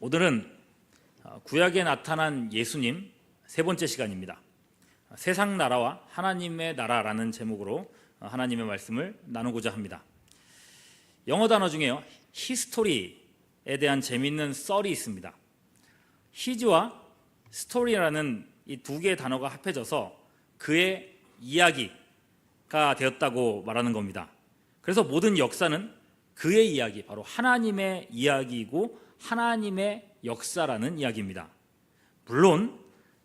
오늘은 구약에 나타난 예수님 세 번째 시간입니다. 세상 나라와 하나님의 나라라는 제목으로 하나님의 말씀을 나누고자 합니다. 영어 단어 중에요, 히스토리에 대한 재미있는 썰이 있습니다. 히즈와 스토리라는 이 두 개의 단어가 합해져서 그의 이야기가 되었다고 말하는 겁니다. 그래서 모든 역사는 그의 이야기, 바로 하나님의 이야기이고 하나님의 역사라는 이야기입니다. 물론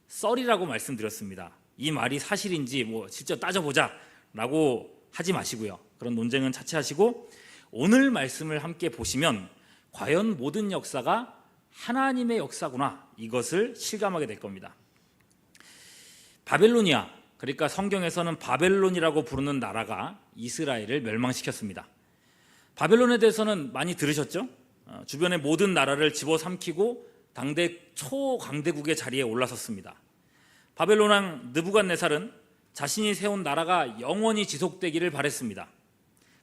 썰이라고 말씀드렸습니다. 이 말이 사실인지 직접 따져보자 라고 하지 마시고요. 그런 논쟁은 차치하시고 오늘 말씀을 함께 보시면 과연 모든 역사가 하나님의 역사구나, 이것을 실감하게 될 겁니다. 바벨로니아, 그러니까 성경에서는 바벨론이라고 부르는 나라가 이스라엘을 멸망시켰습니다. 바벨론에 대해서는 많이 들으셨죠? 주변의 모든 나라를 집어삼키고 당대 초강대국의 자리에 올라섰습니다. 바벨론 왕 느부갓네살은 자신이 세운 나라가 영원히 지속되기를 바랬습니다.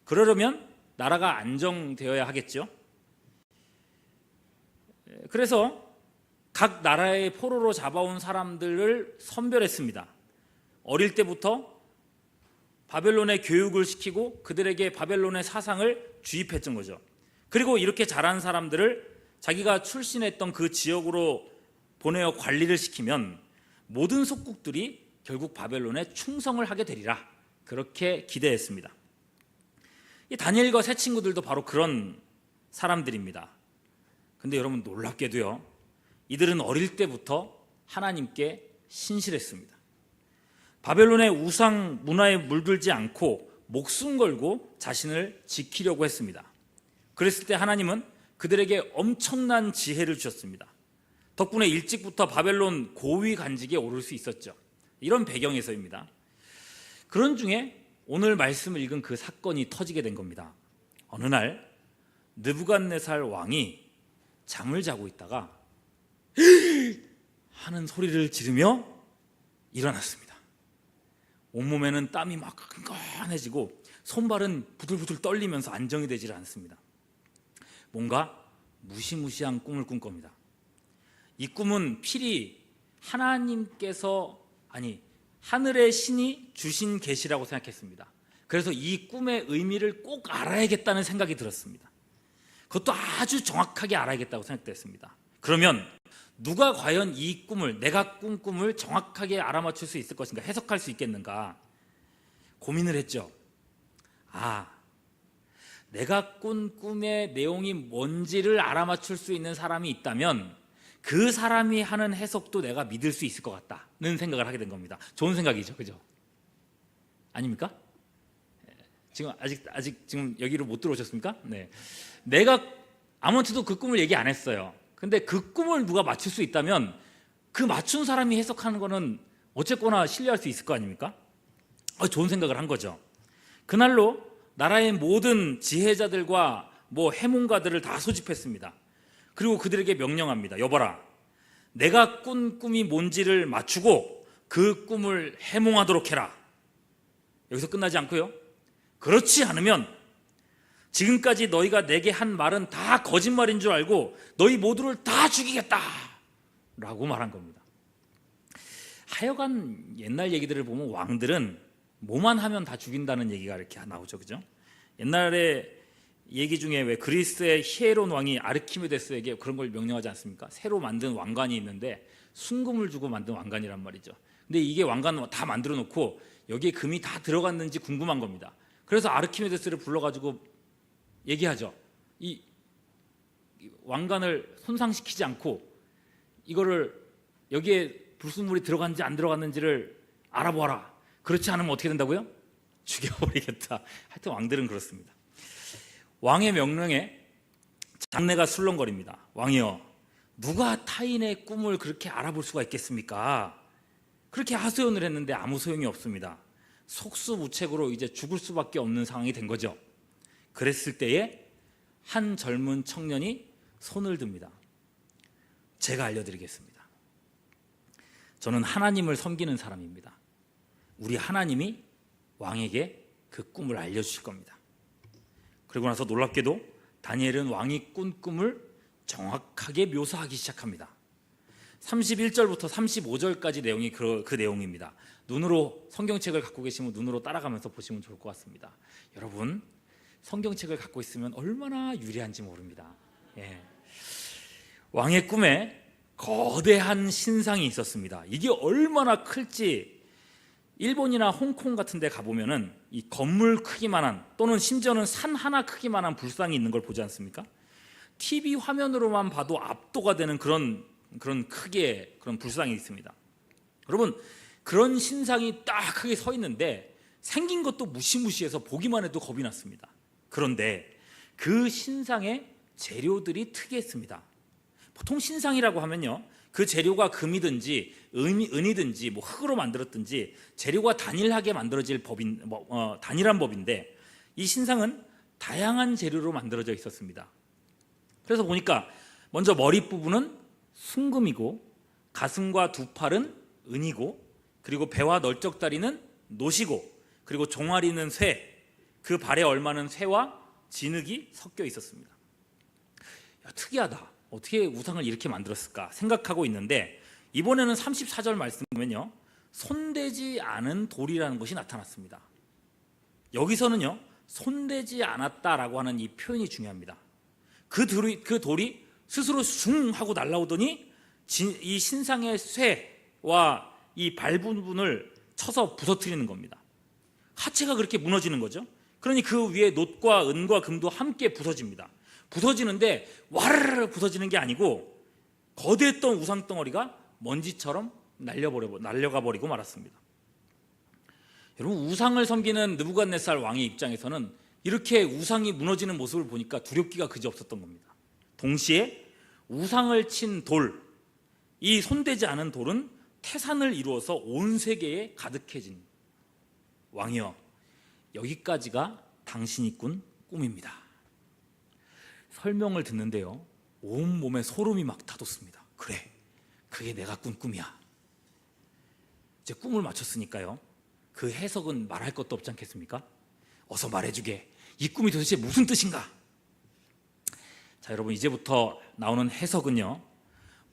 그러려면 나라가 안정되어야 하겠죠. 그래서 각 나라의 포로로 잡아온 사람들을 선별했습니다. 어릴 때부터 바벨론의 교육을 시키고 그들에게 바벨론의 사상을 주입했던 거죠. 그리고 이렇게 자란 사람들을 자기가 출신했던 그 지역으로 보내어 관리를 시키면 모든 속국들이 결국 바벨론에 충성을 하게 되리라, 그렇게 기대했습니다. 이 다니엘과 새 친구들도 바로 그런 사람들입니다. 근데 여러분, 놀랍게도요, 이들은 어릴 때부터 하나님께 신실했습니다. 바벨론의 우상 문화에 물들지 않고 목숨 걸고 자신을 지키려고 했습니다. 그랬을 때 하나님은 그들에게 엄청난 지혜를 주셨습니다. 덕분에 일찍부터 바벨론 고위 관직에 오를 수 있었죠. 이런 배경에서입니다. 그런 중에 오늘 말씀을 읽은 그 사건이 터지게 된 겁니다. 어느 날 느부갓네살 왕이 잠을 자고 있다가 하는 소리를 지르며 일어났습니다. 온몸에는 땀이 막 끈끈해지고 손발은 부들부들 떨리면서 안정이 되질 않습니다. 뭔가 무시무시한 꿈을 꾼 겁니다. 이 꿈은 필히 하늘의 신이 주신 계시라고 생각했습니다. 그래서 이 꿈의 의미를 꼭 알아야겠다는 생각이 들었습니다. 그것도 아주 정확하게 알아야겠다고 생각됐습니다. 그러면 누가 과연 이 꿈을, 내가 꾼 꿈을 정확하게 알아맞힐 수 있을 것인가, 해석할 수 있겠는가 고민을 했죠. 내가 꾼 꿈의 내용이 뭔지를 알아맞힐 수 있는 사람이 있다면 그 사람이 하는 해석도 내가 믿을 수 있을 것 같다는 생각을 하게 된 겁니다. 좋은 생각이죠, 그죠? 아닙니까? 지금 아직 지금 여기로 못 들어오셨습니까? 네. 내가 아무한테도 그 꿈을 얘기 안 했어요. 근데 그 꿈을 누가 맞출 수 있다면 그 맞춘 사람이 해석하는 거는 어쨌거나 신뢰할 수 있을 거 아닙니까? 좋은 생각을 한 거죠. 그날로 나라의 모든 지혜자들과 해몽가들을 다 소집했습니다. 그리고 그들에게 명령합니다. 여봐라, 내가 꾼 꿈이 뭔지를 맞추고 그 꿈을 해몽하도록 해라. 여기서 끝나지 않고요, 그렇지 않으면 지금까지 너희가 내게 한 말은 다 거짓말인 줄 알고 너희 모두를 다 죽이겠다 라고 말한 겁니다. 하여간 옛날 얘기들을 보면 왕들은 뭐만 하면 다 죽인다는 얘기가 이렇게 나오죠, 그죠? 옛날에 얘기 중에 왜 그리스의 히에론 왕이 아르키메데스에게 그런 걸 명령하지 않습니까? 새로 만든 왕관이 있는데 순금을 주고 만든 왕관이란 말이죠. 근데 이게 왕관 다 만들어 놓고 여기에 금이 다 들어갔는지 궁금한 겁니다. 그래서 아르키메데스를 불러가지고 얘기하죠. 이 왕관을 손상시키지 않고 이거를 여기에 불순물이 들어갔는지 안 들어갔는지를 알아보아라. 그렇지 않으면 어떻게 된다고요? 죽여버리겠다. 하여튼 왕들은 그렇습니다. 왕의 명령에 장내가 술렁거립니다. 왕이여, 누가 타인의 꿈을 그렇게 알아볼 수가 있겠습니까? 그렇게 하소연을 했는데 아무 소용이 없습니다. 속수무책으로 이제 죽을 수밖에 없는 상황이 된 거죠. 그랬을 때에 한 젊은 청년이 손을 듭니다. 제가 알려드리겠습니다. 저는 하나님을 섬기는 사람입니다. 우리 하나님이 왕에게 그 꿈을 알려주실 겁니다. 그리고 나서 놀랍게도 다니엘은 왕이 꾼 꿈을 정확하게 묘사하기 시작합니다. 31절부터 35절까지 내용이 그 내용입니다. 눈으로 성경책을 갖고 계시면 눈으로 따라가면서 보시면 좋을 것 같습니다. 여러분, 성경책을 갖고 있으면 얼마나 유리한지 모릅니다. 왕의 꿈에 거대한 신상이 있었습니다. 이게 얼마나 클지 일본이나 홍콩 같은 데 가보면은 이 건물 크기만한 또는 심지어는 산 하나 크기만한 불상이 있는 걸 보지 않습니까? TV 화면으로만 봐도 압도가 되는 그런 크기의 그런 불상이 있습니다. 여러분, 그런 신상이 딱 크게 서 있는데 생긴 것도 무시무시해서 보기만 해도 겁이 났습니다. 그런데 그 신상의 재료들이 특이했습니다. 보통 신상이라고 하면요, 그 재료가 금이든지 은이든지 뭐 흙으로 만들었든지 재료가 단일하게 만들어질 단일한 법인데, 이 신상은 다양한 재료로 만들어져 있었습니다. 그래서 보니까 먼저 머리 부분은 순금이고, 가슴과 두 팔은 은이고, 그리고 배와 널쩍다리는 노시고, 그리고 종아리는 쇠, 그 발에 얼마는 쇠와 진흙이 섞여 있었습니다. 야, 특이하다. 어떻게 우상을 이렇게 만들었을까 생각하고 있는데, 이번에는 34절 말씀 보면요, 손대지 않은 돌이라는 것이 나타났습니다. 여기서는요, 손대지 않았다라고 하는 이 표현이 중요합니다. 그 돌이 스스로 슝 하고 날아오더니 이 신상의 쇠와 이 발 부분을 쳐서 부서뜨리는 겁니다. 하체가 그렇게 무너지는 거죠. 그러니 그 위에 놋과 은과 금도 함께 부서집니다. 부서지는데 와르르 부서지는 게 아니고 거대했던 우상 덩어리가 먼지처럼 날려가 버리고 말았습니다. 여러분, 우상을 섬기는 느부갓네살 왕의 입장에서는 이렇게 우상이 무너지는 모습을 보니까 두렵기가 그지 없었던 겁니다. 동시에 우상을 친 돌, 이 손대지 않은 돌은 태산을 이루어서 온 세계에 가득해진, 왕이여, 여기까지가 당신이 꾼 꿈입니다. 설명을 듣는데요, 온몸에 소름이 막 돋았습니다. 그래, 그게 내가 꾼 꿈이야. 이제 꿈을 맞췄으니까요, 그 해석은 말할 것도 없지 않겠습니까? 어서 말해주게. 이 꿈이 도대체 무슨 뜻인가? 자, 여러분, 이제부터 나오는 해석은요,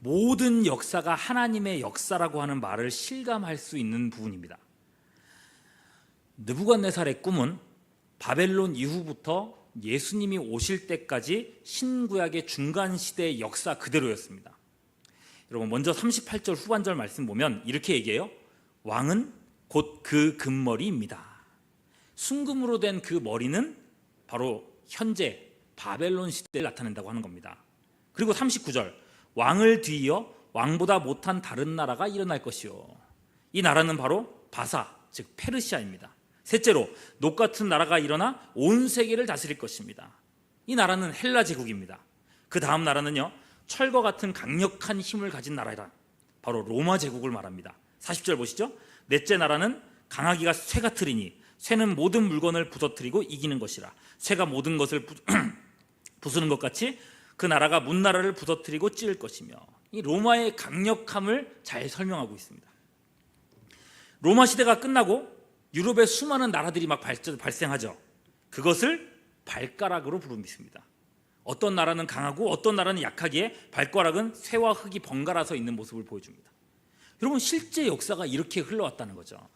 모든 역사가 하나님의 역사라고 하는 말을 실감할 수 있는 부분입니다. 느부갓네살의 꿈은 바벨론 이후부터 예수님이 오실 때까지 신구약의 중간 시대의 역사 그대로였습니다. 여러분, 먼저 38절 후반절 말씀 보면 이렇게 얘기해요. 왕은 곧 그 금머리입니다. 순금으로 된 그 머리는 바로 현재 바벨론 시대를 나타낸다고 하는 겁니다. 그리고 39절, 왕을 뒤이어 왕보다 못한 다른 나라가 일어날 것이요. 이 나라는 바로 바사, 즉 페르시아입니다. 셋째로, 녹 같은 나라가 일어나 온 세계를 다스릴 것입니다. 이 나라는 헬라 제국입니다. 그 다음 나라는요, 철과 같은 강력한 힘을 가진 나라라, 바로 로마 제국을 말합니다. 40절 보시죠. 넷째 나라는 강하기가 쇠 같으리니 쇠는 모든 물건을 부서뜨리고 이기는 것이라. 쇠가 모든 것을 부수는 것 같이 그 나라가 문나라를 부서뜨리고 찌를 것이며, 이 로마의 강력함을 잘 설명하고 있습니다. 로마 시대가 끝나고 유럽의 수많은 나라들이 막 발생하죠. 그것을 발가락으로 부릅니다. 어떤 나라는 강하고 어떤 나라는 약하기에 발가락은 쇠와 흙이 번갈아서 있는 모습을 보여줍니다. 여러분, 실제 역사가 이렇게 흘러왔다는 거죠.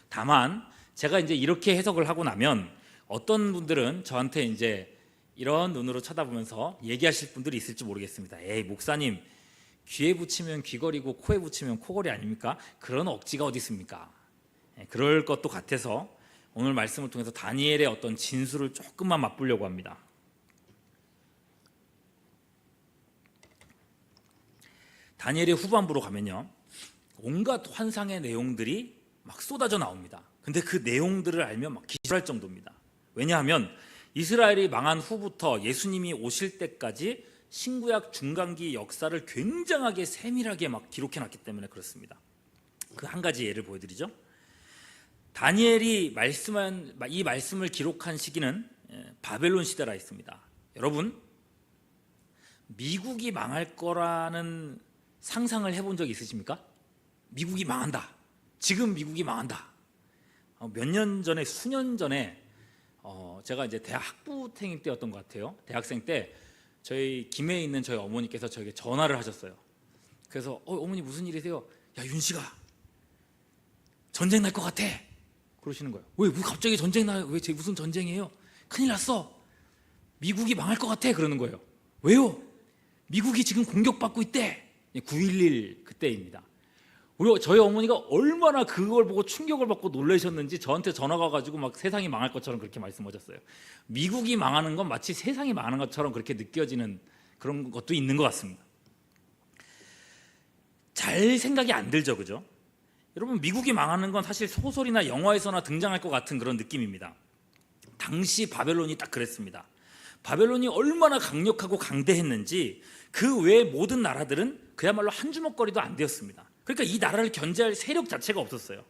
다만 제가 이제 이렇게 해석을 하고 나면 어떤 분들은 저한테 이제 이런 눈으로 쳐다보면서 얘기하실 분들이 있을지 모르겠습니다. 에이, 목사님, 귀에 붙이면 귀걸이고 코에 붙이면 코걸이 아닙니까? 그런 억지가 어디 있습니까? 그럴 것도 같아서 오늘 말씀을 통해서 다니엘의 어떤 진술을 조금만 맛보려고 합니다. 다니엘의 후반부로 가면요, 온갖 환상의 내용들이 막 쏟아져 나옵니다. 근데 그 내용들을 알면 막 기절할 정도입니다. 왜냐하면 이스라엘이 망한 후부터 예수님이 오실 때까지 신구약 중간기 역사를 굉장하게 세밀하게 막 기록해놨기 때문에 그렇습니다. 그 한 가지 예를 보여드리죠. 다니엘이 이 말씀을 기록한 시기는 바벨론 시대라 했습니다. 여러분, 미국이 망할 거라는 상상을 해본 적 있으십니까? 미국이 망한다. 지금 미국이 망한다. 몇 년 전에, 수년 전에 제가 이제 대학 학부생일 때였던 것 같아요. 대학생 때 저희 김해에 있는 저희 어머니께서 저에게 전화를 하셨어요. 그래서 어머니 무슨 일이세요? 야 윤씨가 전쟁 날 것 같아 그러시는 거예요. 왜 갑자기 전쟁 나요? 왜 무슨 전쟁이에요? 큰일 났어. 미국이 망할 것 같아 그러는 거예요. 왜요? 미국이 지금 공격받고 있대. 9.11 그때입니다. 저희 어머니가 얼마나 그걸 보고 충격을 받고 놀라셨는지 저한테 전화가 와가지고 막 세상이 망할 것처럼 그렇게 말씀하셨어요. 미국이 망하는 건 마치 세상이 망하는 것처럼 그렇게 느껴지는 그런 것도 있는 것 같습니다. 잘 생각이 안 들죠, 그죠? 여러분, 미국이 망하는 건 사실 소설이나 영화에서나 등장할 것 같은 그런 느낌입니다. 당시 바벨론이 딱 그랬습니다. 바벨론이 얼마나 강력하고 강대했는지 그 외 모든 나라들은 그야말로 한 주먹거리도 안 되었습니다. 그러니까 이 나라를 견제할 세력 자체가 없었어요.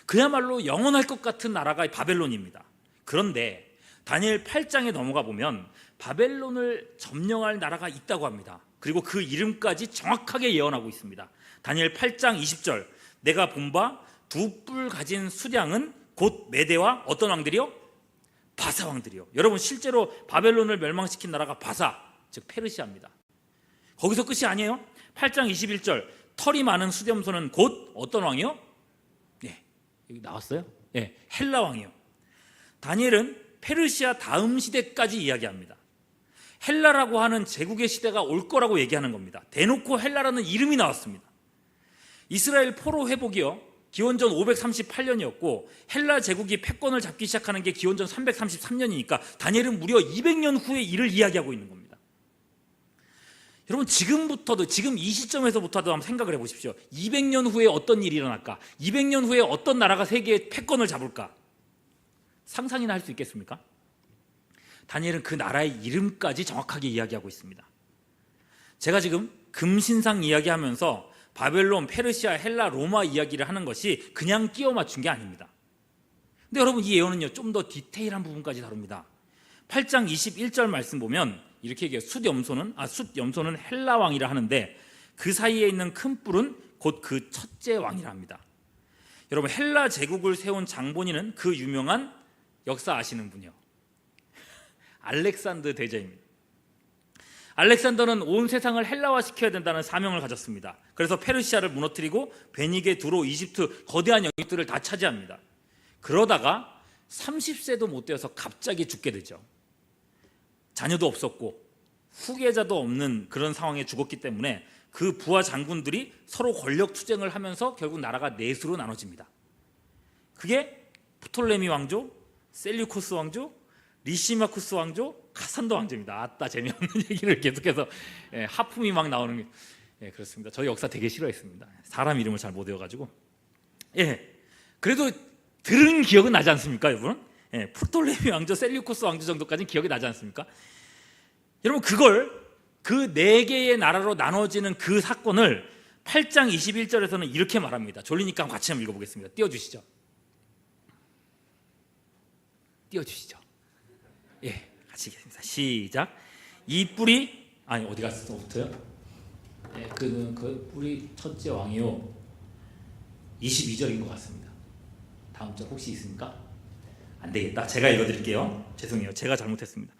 그야말로 영원할 것 같은 나라가 바벨론입니다. 그런데 다니엘 8장에 넘어가 보면 바벨론을 점령할 나라가 있다고 합니다. 그리고 그 이름까지 정확하게 예언하고 있습니다. 다니엘 8장 20절, 내가 본 바 두 뿔 가진 수량은 곧 메대와 어떤 왕들이요? 바사 왕들이요. 여러분, 실제로 바벨론을 멸망시킨 나라가 바사, 즉 페르시아입니다. 거기서 끝이 아니에요. 8장 21절, 털이 많은 수렴소는 곧 어떤 왕이요? 네, 여기 나왔어요? 네, 헬라 왕이요. 다니엘은 페르시아 다음 시대까지 이야기합니다. 헬라라고 하는 제국의 시대가 올 거라고 얘기하는 겁니다. 대놓고 헬라라는 이름이 나왔습니다. 이스라엘 포로 회복이요, 기원전 538년이었고 헬라 제국이 패권을 잡기 시작하는 게 기원전 333년이니까 다니엘은 무려 200년 후의 일을 이야기하고 있는 겁니다. 여러분, 지금부터도, 지금 이 시점에서부터도 한번 생각을 해보십시오. 200년 후에 어떤 일이 일어날까? 200년 후에 어떤 나라가 세계의 패권을 잡을까? 상상이나 할 수 있겠습니까? 다니엘은 그 나라의 이름까지 정확하게 이야기하고 있습니다. 제가 지금 금신상 이야기하면서 바벨론, 페르시아, 헬라, 로마 이야기를 하는 것이 그냥 끼워 맞춘 게 아닙니다. 근데 여러분, 이 예언은요, 좀 더 디테일한 부분까지 다룹니다. 8장 21절 말씀 보면 이렇게 얘기해요. 숫염소는 헬라 왕이라 하는데 그 사이에 있는 큰 뿔은 곧 그 첫째 왕이라 합니다. 여러분, 헬라 제국을 세운 장본인은 그 유명한 역사 아시는 분이요, 알렉산더 대제입니다. 알렉산더는 온 세상을 헬라화 시켜야 된다는 사명을 가졌습니다. 그래서 페르시아를 무너뜨리고 베니게, 두로, 이집트 거대한 영역들을 다 차지합니다. 그러다가 30세도 못 되어서 갑자기 죽게 되죠. 자녀도 없었고 후계자도 없는 그런 상황에 죽었기 때문에 그 부하 장군들이 서로 권력 투쟁을 하면서 결국 나라가 넷으로 나눠집니다. 그게 프톨레미 왕조, 셀류코스 왕조, 리시마쿠스 왕조, 카산더 왕조입니다. 아따, 재미없는 얘기를 계속해서 하품이 막 나오는 게, 그렇습니다. 저희 역사 되게 싫어했습니다. 사람 이름을 잘 못 외워가지고. 그래도 들은 기억은 나지 않습니까, 여러분? 프톨레미 왕조, 셀류코스 왕조 정도까지는 기억이 나지 않습니까? 여러분, 그걸 그 네 개의 나라로 나눠지는 그 사건을 8장 21절에서는 이렇게 말합니다. 졸리니까 같이 한번 읽어보겠습니다. 띄워주시죠. 같이 읽겠습니다. 시작. 이 뿔이, 아니 어디 갔어부터요? 그 뿔이 첫째 왕이요. 22절인 것 같습니다. 다음 절 혹시 있습니까? 안 되겠다. 제가 읽어드릴게요. 죄송해요. 제가 잘못했습니다.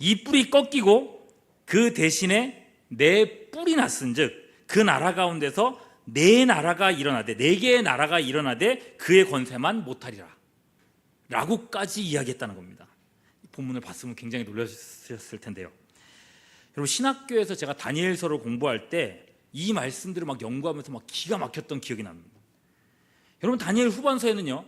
이 뿔이 꺾이고 그 대신에 네 뿔이 났은즉 그 나라 가운데서 네 개의 나라가 일어나되 그의 권세만 못하리라 라고까지 이야기했다는 겁니다. 본문을 봤으면 굉장히 놀라셨을 텐데요. 여러분, 신학교에서 제가 다니엘서를 공부할 때 이 말씀들을 막 연구하면서 막 기가 막혔던 기억이 납니다. 여러분, 다니엘 후반서에는요,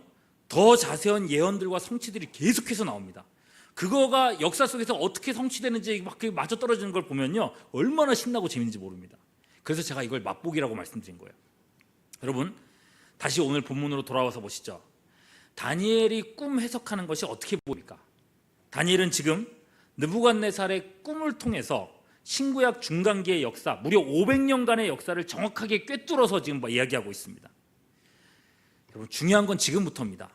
더 자세한 예언들과 성취들이 계속해서 나옵니다. 그거가 역사 속에서 어떻게 성취되는지 막 맞아떨어지는 걸 보면요, 얼마나 신나고 재밌는지 모릅니다. 그래서 제가 이걸 맛보기라고 말씀드린 거예요. 여러분, 다시 오늘 본문으로 돌아와서 보시죠. 다니엘이 꿈 해석하는 것이 어떻게 보입니까? 다니엘은 지금 느부갓네살의 꿈을 통해서 신구약 중간기의 역사, 무려 500년간의 역사를 정확하게 꿰뚫어서 지금 이야기하고 있습니다. 여러분, 중요한 건 지금부터입니다.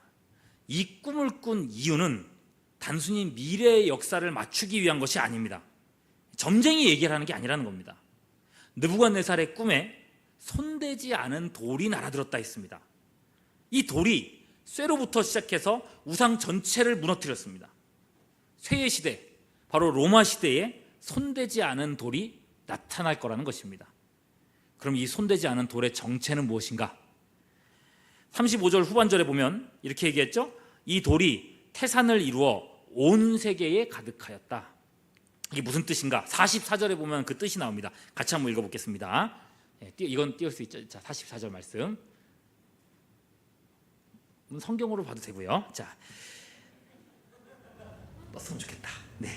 이 꿈을 꾼 이유는 단순히 미래의 역사를 맞추기 위한 것이 아닙니다. 점쟁이 얘기를 하는 게 아니라는 겁니다. 느부갓네살의 꿈에 손대지 않은 돌이 날아들었다 했습니다. 이 돌이 쇠로부터 시작해서 우상 전체를 무너뜨렸습니다. 쇠의 시대, 바로 로마 시대에 손대지 않은 돌이 나타날 거라는 것입니다. 그럼 이 손대지 않은 돌의 정체는 무엇인가? 35절 후반절에 보면 이렇게 얘기했죠. 이 돌이 태산을 이루어 온 세계에 가득하였다. 이게 무슨 뜻인가? 44절에 보면 그 뜻이 나옵니다. 같이 한번 읽어보겠습니다. 이건 띄울 수 있죠. 자, 44절 말씀. 성경으로 봐도 되고요. 자, 떴으면 좋겠다. 네,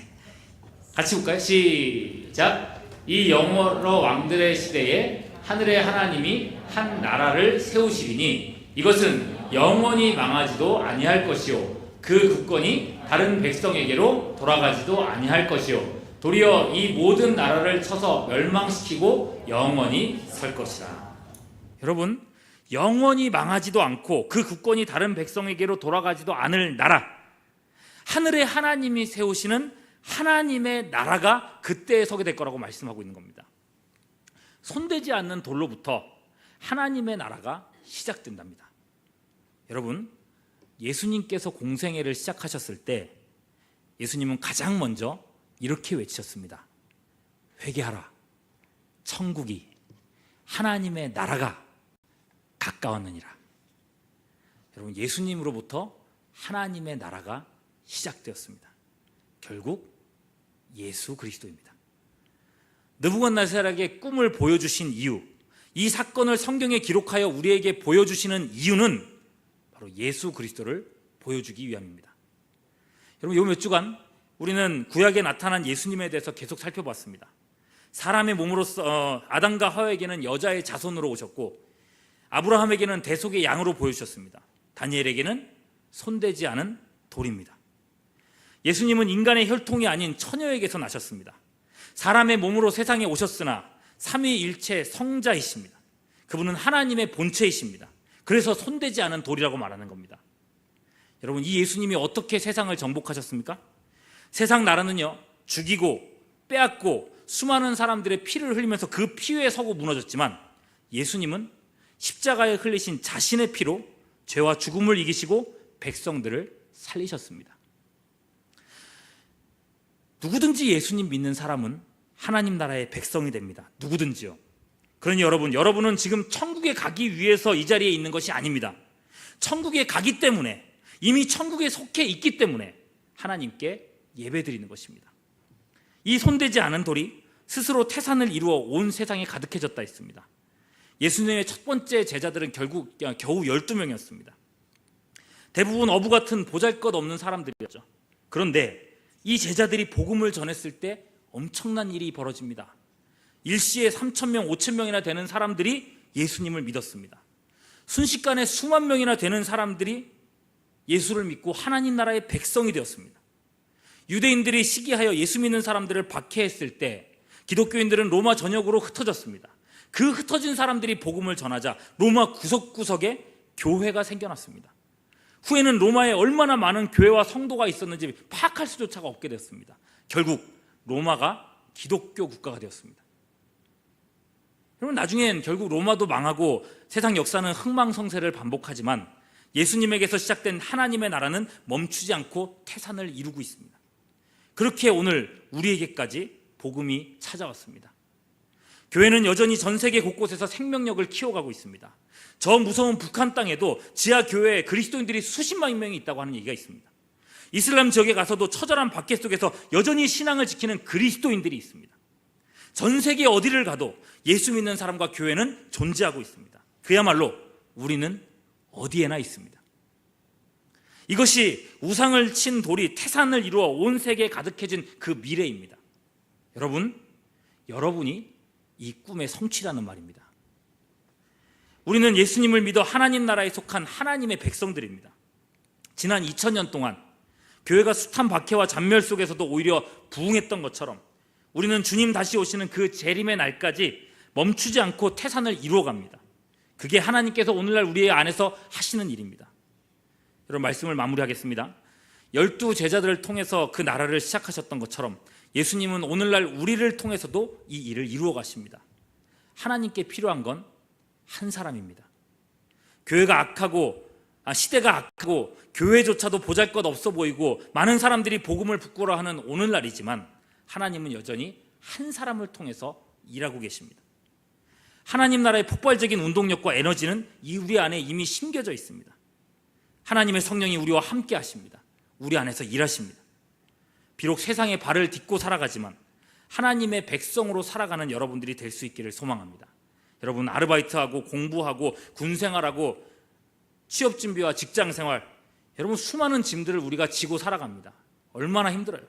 같이 볼까요? 시작. 이 여러 왕들의 시대에 하늘의 하나님이 한 나라를 세우시리니 이것은 영원히 망하지도 아니할 것이요 그 국권이 다른 백성에게로 돌아가지도 아니할 것이요 도리어 이 모든 나라를 쳐서 멸망시키고 영원히 설 것이라. 여러분, 영원히 망하지도 않고 그 국권이 다른 백성에게로 돌아가지도 않을 나라, 하늘의 하나님이 세우시는 하나님의 나라가 그때에 서게 될 거라고 말씀하고 있는 겁니다. 손대지 않는 돌로부터 하나님의 나라가 시작된답니다. 여러분, 예수님께서 공생애를 시작하셨을 때 예수님은 가장 먼저 이렇게 외치셨습니다. 회개하라. 천국이, 하나님의 나라가 가까웠느니라. 여러분, 예수님으로부터 하나님의 나라가 시작되었습니다. 결국 예수 그리스도입니다. 느부갓네살에게 꿈을 보여주신 이유, 이 사건을 성경에 기록하여 우리에게 보여주시는 이유는 바로 예수 그리스도를 보여주기 위함입니다. 여러분, 요 몇 주간 우리는 구약에 나타난 예수님에 대해서 계속 살펴봤습니다. 사람의 몸으로서 아담과 하와에게는 여자의 자손으로 오셨고, 아브라함에게는 대속의 양으로 보여주셨습니다. 다니엘에게는 손대지 않은 돌입니다. 예수님은 인간의 혈통이 아닌 처녀에게서 나셨습니다. 사람의 몸으로 세상에 오셨으나 삼위일체 성자이십니다. 그분은 하나님의 본체이십니다. 그래서 손대지 않은 돌이라고 말하는 겁니다. 여러분, 이 예수님이 어떻게 세상을 정복하셨습니까? 세상 나라는요, 죽이고 빼앗고 수많은 사람들의 피를 흘리면서 그 피에 서고 무너졌지만 예수님은 십자가에 흘리신 자신의 피로 죄와 죽음을 이기시고 백성들을 살리셨습니다. 누구든지 예수님 믿는 사람은 하나님 나라의 백성이 됩니다. 누구든지요. 그러니 여러분은 지금 천국에 가기 위해서 이 자리에 있는 것이 아닙니다. 천국에 가기 때문에, 이미 천국에 속해 있기 때문에 하나님께 예배드리는 것입니다. 이 손대지 않은 돌이 스스로 태산을 이루어 온 세상에 가득해졌다 했습니다. 예수님의 첫 번째 제자들은 결국 겨우 12명이었습니다. 대부분 어부 같은 보잘것없는 사람들이었죠. 그런데 이 제자들이 복음을 전했을 때 엄청난 일이 벌어집니다. 일시에 3,000명, 5,000명이나 되는 사람들이 예수님을 믿었습니다. 순식간에 수만 명이나 되는 사람들이 예수를 믿고 하나님 나라의 백성이 되었습니다. 유대인들이 시기하여 예수 믿는 사람들을 박해했을 때 기독교인들은 로마 전역으로 흩어졌습니다. 그 흩어진 사람들이 복음을 전하자 로마 구석구석에 교회가 생겨났습니다. 후에는 로마에 얼마나 많은 교회와 성도가 있었는지 파악할 수조차가 없게 됐습니다. 결국 로마가 기독교 국가가 되었습니다. 여러분, 나중엔 결국 로마도 망하고 세상 역사는 흥망성쇠를 반복하지만 예수님에게서 시작된 하나님의 나라는 멈추지 않고 태산을 이루고 있습니다. 그렇게 오늘 우리에게까지 복음이 찾아왔습니다. 교회는 여전히 전 세계 곳곳에서 생명력을 키워가고 있습니다. 저 무서운 북한 땅에도 지하 교회에 그리스도인들이 수십만 명이 있다고 하는 얘기가 있습니다. 이슬람 지역에 가서도 처절한 박해 속에서 여전히 신앙을 지키는 그리스도인들이 있습니다. 전 세계 어디를 가도 예수 믿는 사람과 교회는 존재하고 있습니다. 그야말로 우리는 어디에나 있습니다. 이것이 우상을 친 돌이 태산을 이루어 온 세계에 가득해진 그 미래입니다. 여러분이 이 꿈의 성취라는 말입니다. 우리는 예수님을 믿어 하나님 나라에 속한 하나님의 백성들입니다. 지난 2000년 동안 교회가 숱한 박해와 잔멸 속에서도 오히려 부흥했던 것처럼 우리는 주님 다시 오시는 그 재림의 날까지 멈추지 않고 태산을 이루어갑니다. 그게 하나님께서 오늘날 우리 안에서 하시는 일입니다. 여러분, 말씀을 마무리하겠습니다. 12 제자들을 통해서 그 나라를 시작하셨던 것처럼 예수님은 오늘날 우리를 통해서도 이 일을 이루어 가십니다. 하나님께 필요한 건 한 사람입니다. 교회가 악하고 시대가 악하고 교회조차도 보잘것 없어 보이고 많은 사람들이 복음을 부끄러워하는 오늘날이지만 하나님은 여전히 한 사람을 통해서 일하고 계십니다. 하나님 나라의 폭발적인 운동력과 에너지는 우리 안에 이미 심겨져 있습니다. 하나님의 성령이 우리와 함께 하십니다. 우리 안에서 일하십니다. 비록 세상에 발을 딛고 살아가지만 하나님의 백성으로 살아가는 여러분들이 될 수 있기를 소망합니다. 여러분, 아르바이트하고 공부하고 군생활하고 취업준비와 직장생활, 여러분 수많은 짐들을 우리가 지고 살아갑니다. 얼마나 힘들어요.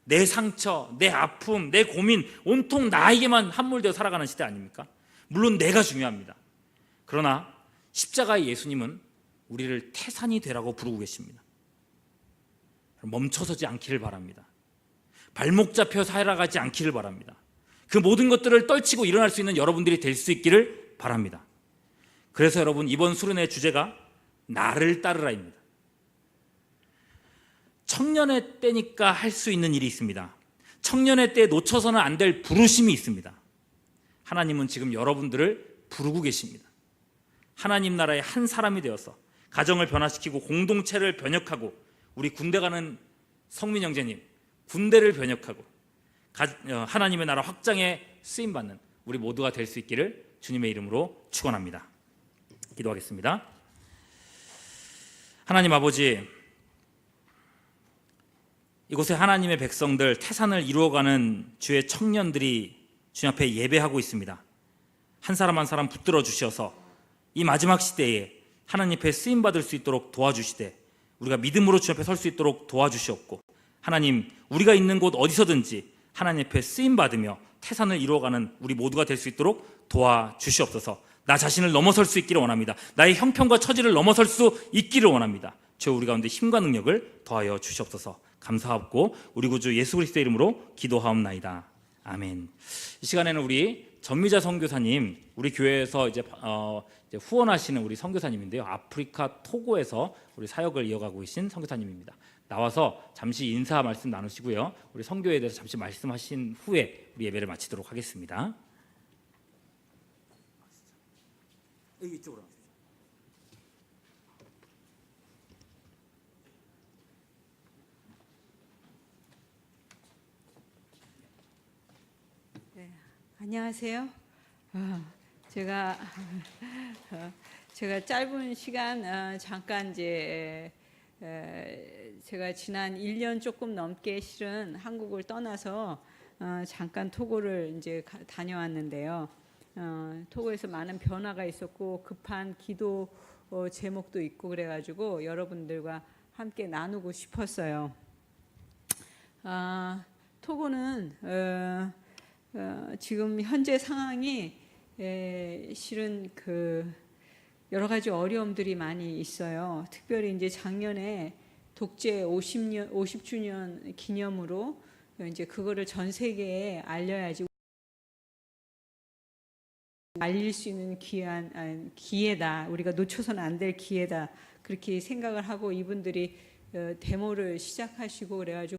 내 상처, 내 아픔, 내 고민 온통 나에게만 함몰되어 살아가는 시대 아닙니까? 물론 내가 중요합니다. 그러나 십자가의 예수님은 우리를 태산이 되라고 부르고 계십니다. 멈춰서지 않기를 바랍니다. 발목 잡혀 살아가지 않기를 바랍니다. 그 모든 것들을 떨치고 일어날 수 있는 여러분들이 될 수 있기를 바랍니다. 그래서 여러분, 이번 수련회 주제가 나를 따르라입니다. 청년의 때니까 할 수 있는 일이 있습니다. 청년의 때에 놓쳐서는 안 될 부르심이 있습니다. 하나님은 지금 여러분들을 부르고 계십니다. 하나님 나라의 한 사람이 되어서 가정을 변화시키고 공동체를 변혁하고, 우리 군대 가는 성민 형제님, 군대를 변혁하고 하나님의 나라 확장에 쓰임받는 우리 모두가 될 수 있기를 주님의 이름으로 축원합니다. 기도하겠습니다. 하나님 아버지, 이곳에 하나님의 백성들, 태산을 이루어가는 주의 청년들이 주님 앞에 예배하고 있습니다. 한 사람 한 사람 붙들어 주셔서 이 마지막 시대에 하나님 앞에 쓰임받을 수 있도록 도와주시되, 우리가 믿음으로 주님 앞에 설 수 있도록 도와주시옵고, 하나님, 우리가 있는 곳 어디서든지 하나님 앞에 쓰임받으며 태산을 이루어가는 우리 모두가 될 수 있도록 도와주시옵소서. 나 자신을 넘어설 수 있기를 원합니다. 나의 형편과 처지를 넘어설 수 있기를 원합니다. 주여, 우리 가운데 힘과 능력을 더하여 주시옵소서. 감사하고 우리 구주 예수 그리스도의 이름으로 기도하옵나이다. 아멘. 이 시간에는 우리 전미자 선교사님, 우리 교회에서 이제 후원하시는 우리 선교사님인데요, 아프리카 토고에서 우리 사역을 이어가고 계신 선교사님입니다. 나와서 잠시 인사 말씀 나누시고요, 우리 선교에 대해서 잠시 말씀하신 후에 우리 예배를 마치도록 하겠습니다. 이쪽으로. 네, 안녕하세요. 제가 짧은 시간 잠깐 이제 제가 지난 1년 조금 넘게 실은 한국을 떠나서 잠깐 토고를 이제 다녀왔는데요. 토고에서 많은 변화가 있었고 급한 기도 제목도 있고 그래가지고 여러분들과 함께 나누고 싶었어요. 토고는 지금 현재 상황이 실은 여러 가지 어려움들이 많이 있어요. 특별히 이제 작년에 독재 50주년 기념으로 이제 그거를 전 세계에 알려야지, 알릴 수 있는 기회다. 우리가 놓쳐서는 안 될 기회다. 그렇게 생각을 하고 이분들이 데모를 시작하시고 그래가지고